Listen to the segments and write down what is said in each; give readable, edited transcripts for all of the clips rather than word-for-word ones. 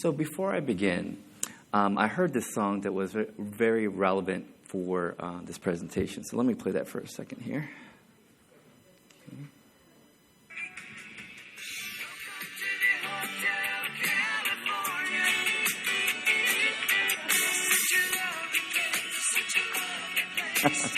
So before I begin, I heard this song that was very relevant for this presentation. So let me play that for a second here. Okay.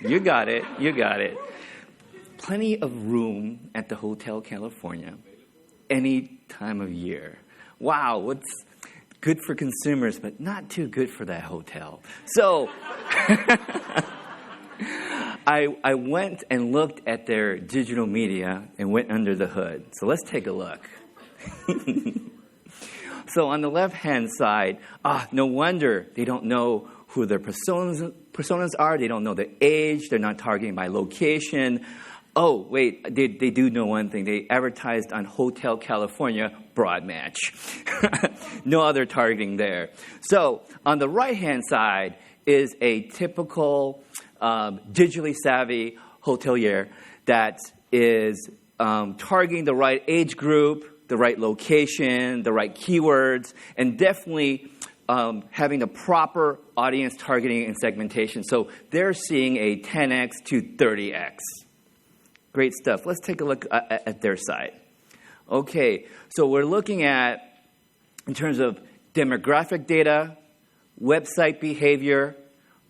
You got it. You got it. Plenty of room at the Hotel California any time of year. Wow, what's good for consumers, but not too good for that hotel. So I went and looked at their digital media and went under the hood. So let's take a look. So on the left-hand side, no wonder they don't know who their personas are. They don't know the age. They're not targeting by location. Oh, wait, they do know one thing. They advertised on Hotel California, broad match. No other targeting there. So on the right-hand side is a typical digitally savvy hotelier that is targeting the right age group, the right location, the right keywords, and definitely having the proper audience targeting and segmentation. So they're seeing a 10x to 30x. Great stuff. Let's take a look at their side. Okay, so we're looking at, in terms of demographic data, website behavior,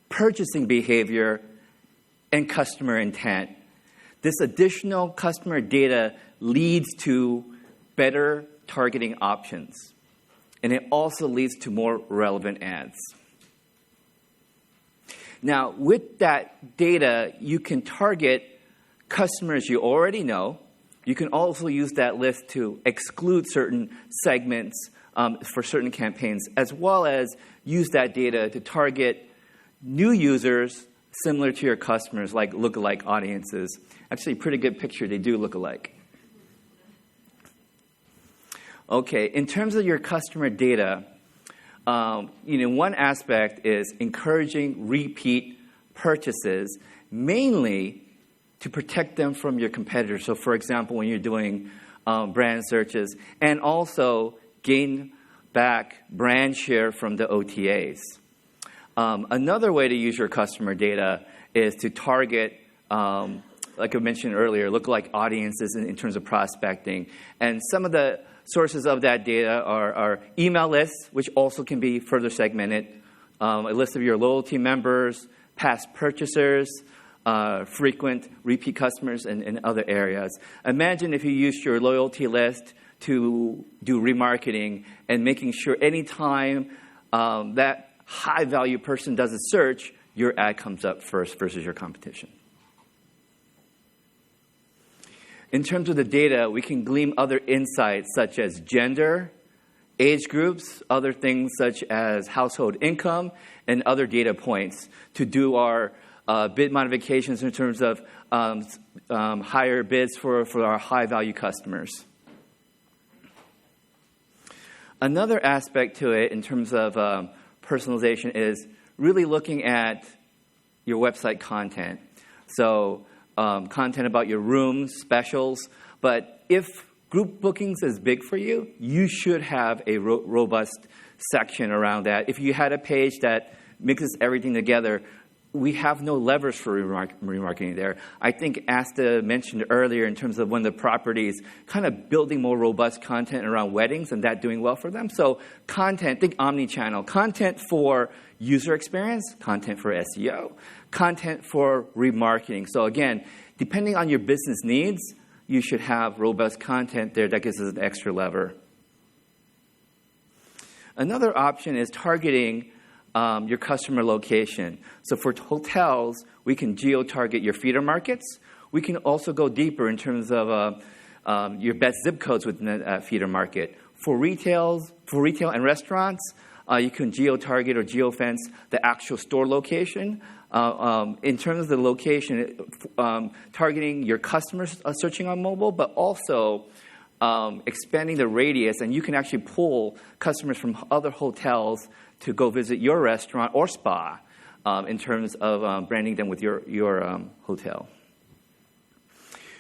purchasing behavior, and customer intent. This additional customer data leads to better targeting options. And it also leads to more relevant ads. Now, with that data, you can target customers you already know. You can also use that list to exclude certain segments for certain campaigns, as well as use that data to target new users similar to your customers, like lookalike audiences. Actually, pretty good picture. They do look alike. Okay, in terms of your customer data, one aspect is encouraging repeat purchases, mainly to protect them from your competitors. So, for example, when you're doing brand searches, and also gain back brand share from the OTAs. Another way to use your customer data is to target, like I mentioned earlier, lookalike audiences in terms of prospecting. And some of the sources of that data are email lists, which also can be further segmented, a list of your loyalty members, past purchasers, frequent repeat customers, and other areas. Imagine if you used your loyalty list to do remarketing and making sure anytime that high-value person does a search, your ad comes up first versus your competition. In terms of the data, we can glean other insights such as gender, age groups, other things such as household income, and other data points to do our bid modifications in terms of higher bids for our high-value customers. Another aspect to it in terms of personalization is really looking at your website content. So content about your rooms, specials. But if group bookings is big for you, you should have a robust section around that. If you had a page that mixes everything together, we have no levers for remarketing there. I think Asta mentioned earlier in terms of one of the properties, kind of building more robust content around weddings and that doing well for them. So content, think omni-channel. Content for user experience, content for SEO, content for remarketing. So again, depending on your business needs, you should have robust content there that gives us an extra lever. Another option is targeting your customer location. So for hotels, we can geo-target your feeder markets. We can also go deeper in terms of your best zip codes within a feeder market. For retail and restaurants, you can geo-target or geo-fence the actual store location. In terms of the location, targeting your customers searching on mobile, but also expanding the radius, and you can actually pull customers from other hotels to go visit your restaurant or spa in terms of branding them with your hotel.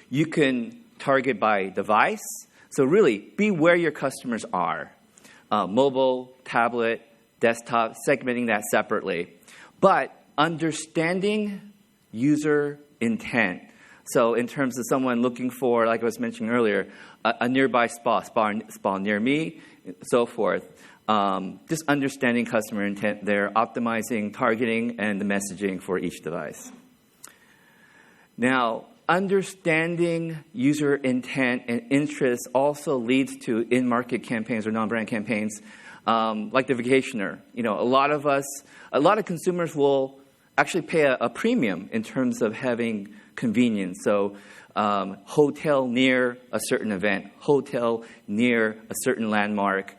You can target by device. So really, be where your customers are. Mobile, tablet, desktop, segmenting that separately. But understanding user intent. So in terms of someone looking for, like I was mentioning earlier, a nearby spa near me, so forth. Just understanding customer intent there, optimizing, targeting, and the messaging for each device. Now, understanding user intent and interest also leads to in-market campaigns or non-brand campaigns, like the vacationer. You know, a lot of consumers will actually pay a premium in terms of having convenience. So, hotel near a certain event, hotel near a certain landmark,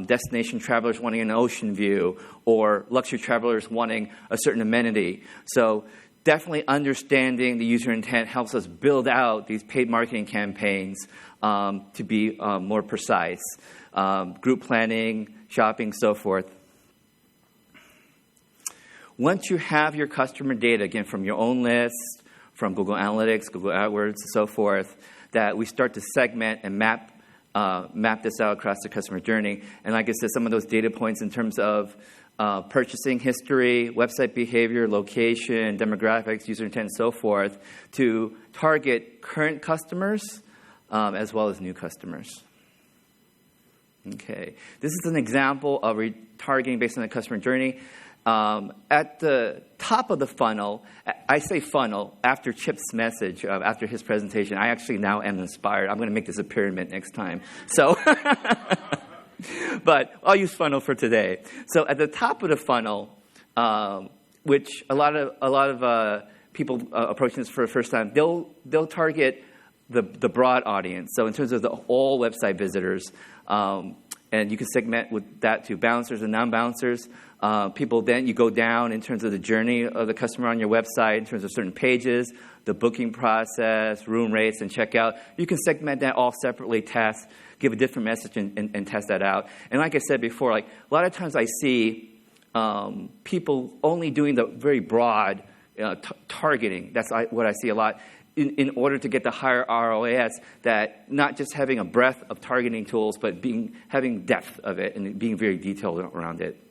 destination travelers wanting an ocean view, or luxury travelers wanting a certain amenity. So definitely understanding the user intent helps us build out these paid marketing campaigns to be more precise. Group planning, shopping, so forth. Once you have your customer data, again, from your own list, from Google Analytics, Google AdWords, so forth, that we start to segment and map this out across the customer journey. And like I said, some of those data points in terms of purchasing history, website behavior, location, demographics, user intent, and so forth, to target current customers as well as new customers. Okay, this is an example of retargeting based on the customer journey. At the top of the funnel, I say funnel after Chip's message, after his presentation. I actually now am inspired. I'm going to make this a pyramid next time. So, but I'll use funnel for today. So at the top of the funnel, which a lot of people approaching this for the first time, they'll target the broad audience. So in terms of all website visitors, and you can segment with that to bouncers and non-bouncers. People, then you go down in terms of the journey of the customer on your website, in terms of certain pages, the booking process, room rates, and checkout. You can segment that all separately, test, give a different message, and test that out. And like I said before, like a lot of times I see people only doing the very broad targeting. That's what I see a lot. In order to get the higher ROAS, that not just having a breadth of targeting tools, but having depth of it and being very detailed around it.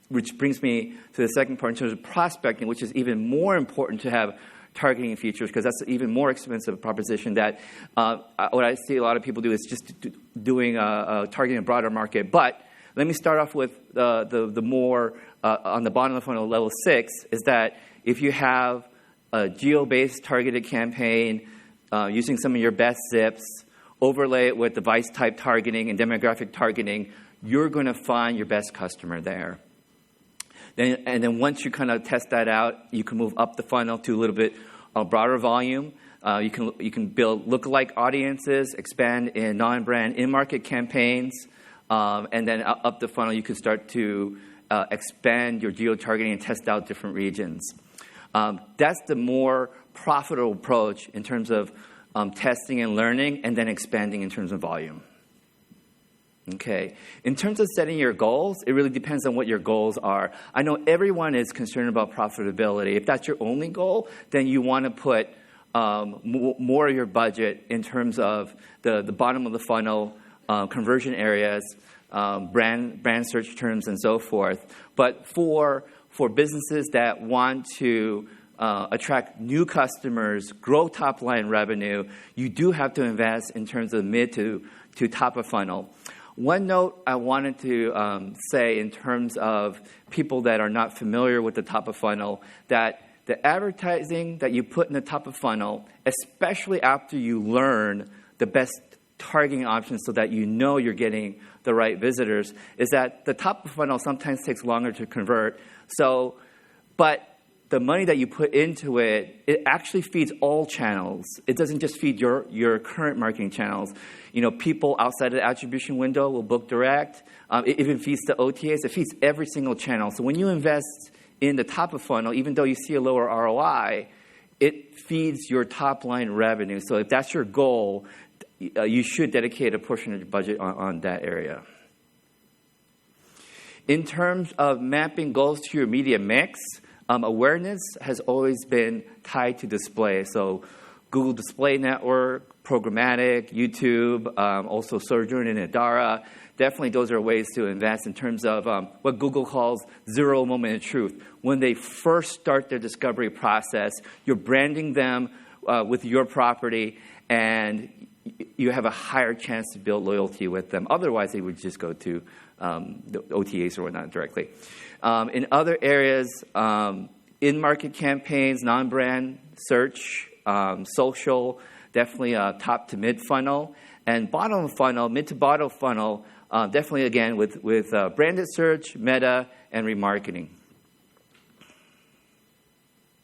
Which brings me to the second part in terms of prospecting, which is even more important to have targeting features, because that's an even more expensive proposition. That what I see a lot of people do is just doing targeting a broader market. But let me start off with the more on the bottom of the funnel, level 6, is that if you have a geo-based targeted campaign using some of your best zips, overlay it with device type targeting and demographic targeting, you're going to find your best customer there. Then once you kind of test that out, you can move up the funnel to a little bit broader volume. You can build lookalike audiences, expand in non-brand in-market campaigns, and then up the funnel you can start to expand your geo-targeting and test out different regions. That's the more profitable approach in terms of testing and learning, and then expanding in terms of volume. Okay. In terms of setting your goals, it really depends on what your goals are. I know everyone is concerned about profitability. If that's your only goal, then you want to put more of your budget in terms of the bottom of the funnel, conversion areas, brand search terms, and so forth. But for businesses that want to attract new customers, grow top-line revenue, you do have to invest in terms of mid to top of funnel. One note I wanted to say in terms of people that are not familiar with the top of funnel, that the advertising that you put in the top of funnel, especially after you learn the best targeting options so that you know you're getting the right visitors, is that the top of funnel sometimes takes longer to convert. So, but the money that you put into it, it actually feeds all channels. It doesn't just feed your current marketing channels. You know, people outside of the attribution window will book direct. It even feeds the OTAs. It feeds every single channel. So when you invest in the top of funnel, even though you see a lower ROI, it feeds your top line revenue. So if that's your goal, you should dedicate a portion of your budget on that area. In terms of mapping goals to your media mix, awareness has always been tied to display. So Google Display Network, programmatic, YouTube, also Sojourn and Adara. Definitely those are ways to invest in terms of what Google calls zero moment of truth. When they first start their discovery process, you're branding them with your property, and you have a higher chance to build loyalty with them. Otherwise, they would just go to the OTAs or whatnot directly. In other areas, in-market campaigns, non-brand search, social, definitely top to mid-funnel, and bottom of funnel, mid to bottom funnel, definitely again with branded search, meta, and remarketing.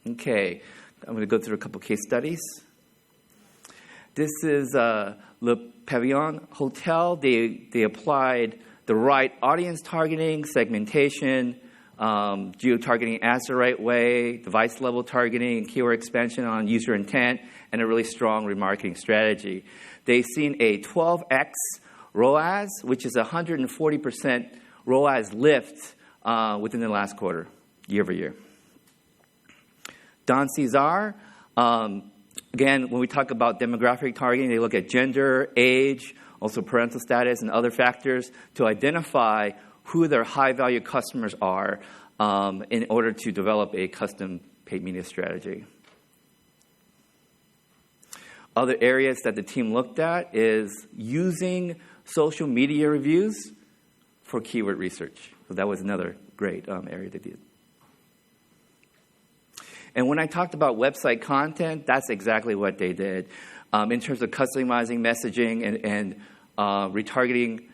Okay, I'm going to go through a couple case studies. This is Le Pavillon Hotel. They applied the right audience targeting, segmentation, geo-targeting ads the right way, device-level targeting, and keyword expansion on user intent, and a really strong remarketing strategy. They've seen a 12x ROAS, which is 140% ROAS lift within the last quarter, year over year. Don Cesar, again, when we talk about demographic targeting, they look at gender, age, also parental status, and other factors to identify who their high-value customers are in order to develop a custom paid media strategy. Other areas that the team looked at is using social media reviews for keyword research. So that was another great area they did. And when I talked about website content, that's exactly what they did. In terms of customizing messaging and retargeting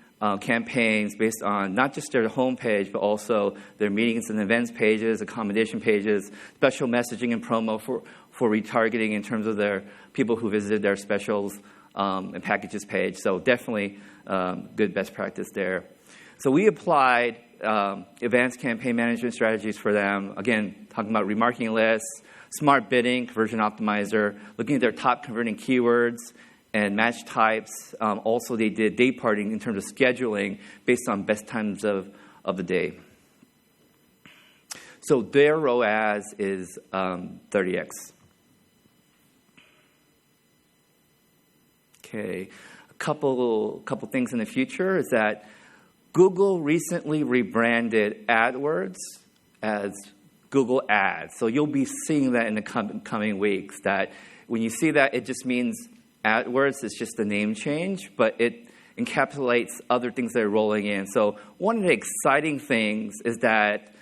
campaigns based on not just their homepage, but also their meetings and events pages, accommodation pages, special messaging and promo for retargeting in terms of their people who visited their specials and packages page. So definitely good best practice there. So we applied advanced campaign management strategies for them. Again, talking about remarketing lists, smart bidding, conversion optimizer, looking at their top converting keywords and match types. Also, they did day parting in terms of scheduling based on best times of the day. So their ROAS is 30x. Okay, a couple things in the future is that Google recently rebranded AdWords as Google Ads. So you'll be seeing that in the coming weeks, that when you see that, it just means AdWords is just a name change, but it encapsulates other things that are rolling in. So one of the exciting things is that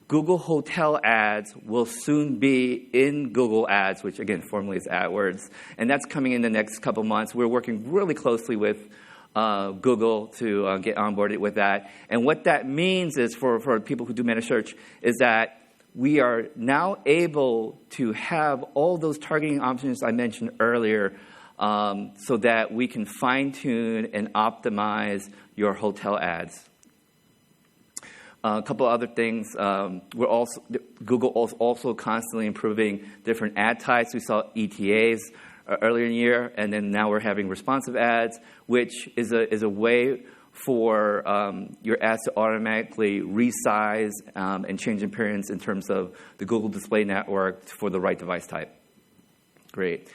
Google Hotel Ads will soon be in Google Ads, which again, formerly is AdWords. And that's coming in the next couple months. We're working really closely with Google to get onboarded with that. And what that means is for people who do meta search is that we are now able to have all those targeting options I mentioned earlier so that we can fine-tune and optimize your hotel ads. A couple other things. Google is also constantly improving different ad types. We saw ETAs earlier in the year, and then now we're having responsive ads, which is a way for your ads to automatically resize and change appearance in terms of the Google Display Network for the right device type. Great.